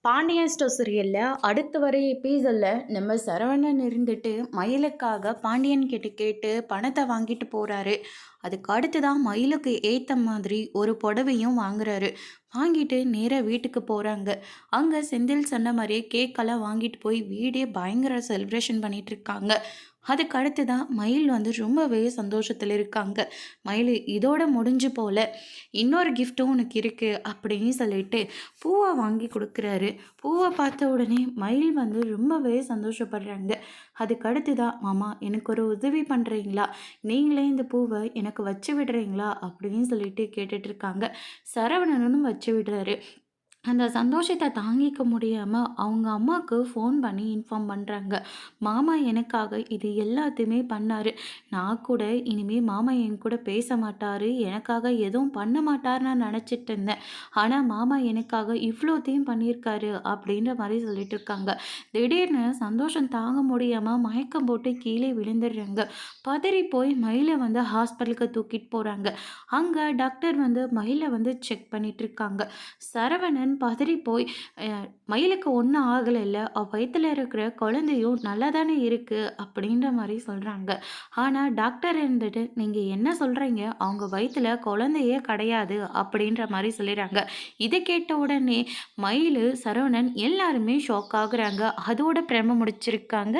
Pandian store சீரியலில் அடுத்து வர எபிசோடில் நம்ம சரவணன் இருந்துட்டு மயிலுக்காக பாண்டியன் கிட்ட கேட்டு பணத்தை வாங்கிட்டு போகிறாரு. அதுக்கு அடுத்து தான் மயிலுக்கு ஏற்ற மாதிரி ஒரு புடவையும் வாங்குறாரு. வாங்கிட்டு நேராக வீட்டுக்கு போகிறாங்க. அங்கே செந்தில் சொன்ன மாதிரியே கேக்கெல்லாம் வாங்கிட்டு போய் வீடே பயங்கர செலிப்ரேஷன் பண்ணிட்டு இருக்காங்க. அதுக்கு அடுத்து தான் மயில் ரொம்பவே சந்தோஷத்தில் இருக்காங்க. மயில் இதோட முடிஞ்சு போல, இன்னொரு கிஃப்ட்டும் உனக்கு இருக்குது அப்படின்னு சொல்லிட்டு பூவை வாங்கி கொடுக்குறாரு. பூவை பார்த்த உடனே மயில் ரொம்பவே சந்தோஷப்படுறாங்க. அதுக்கு அடுத்து தான், மாமா எனக்கு ஒரு உதவி பண்ணுறீங்களா, நீங்களே இந்த பூவை எனக்கு வச்சு விடுறீங்களா அப்படின்னு சொல்லிட்டு கேட்டுட்ருக்காங்க. சரவணனும் வச்சு விடுறாரு. அந்த சந்தோஷத்தை தாங்கிக்க முடியாமல் அவங்க அம்மாவுக்கு ஃபோன் பண்ணி இன்ஃபார்ம் பண்ணுறாங்க. மாமா எனக்காக இது எல்லாத்தையுமே பண்ணார். நான் கூட இனிமேல் மாமா என் கூட பேச மாட்டார், எனக்காக எதுவும் பண்ண மாட்டார் நான் நினச்சிட்டு இருந்தேன். ஆனால் மாமா எனக்காக இவ்வளோத்தையும் பண்ணியிருக்காரு அப்படின்ற மாதிரி சொல்லிட்டு இருக்காங்க. திடீர்னு சந்தோஷம் தாங்க முடியாமல் மயக்கம் போட்டு கீழே விழுந்துடுறாங்க. பதறி போய் மயிலை ஹாஸ்பிட்டலுக்கு தூக்கிட்டு போகிறாங்க. அங்கே டாக்டர் மயிலை செக் பண்ணிட்டு இருக்காங்க. சரவணன் பதறி போய் மயிலுக்கு ஒன்றும் ஆகலைல்ல, வயிற்றுல இருக்கிற குழந்தையும் நல்லா தானே இருக்குது அப்படின்ற மாதிரி சொல்கிறாங்க. ஆனால் டாக்டர் இருந்துட்டு நீங்கள் என்ன சொல்கிறீங்க, அவங்க வயிற்றுல குழந்தையே கிடையாது அப்படின்ற மாதிரி சொல்லிடுறாங்க. இதை கேட்ட உடனே மயில், சரவணன் எல்லாருமே ஷாக் ஆகுறாங்க. அதோட பிரம முடிச்சிருக்காங்க.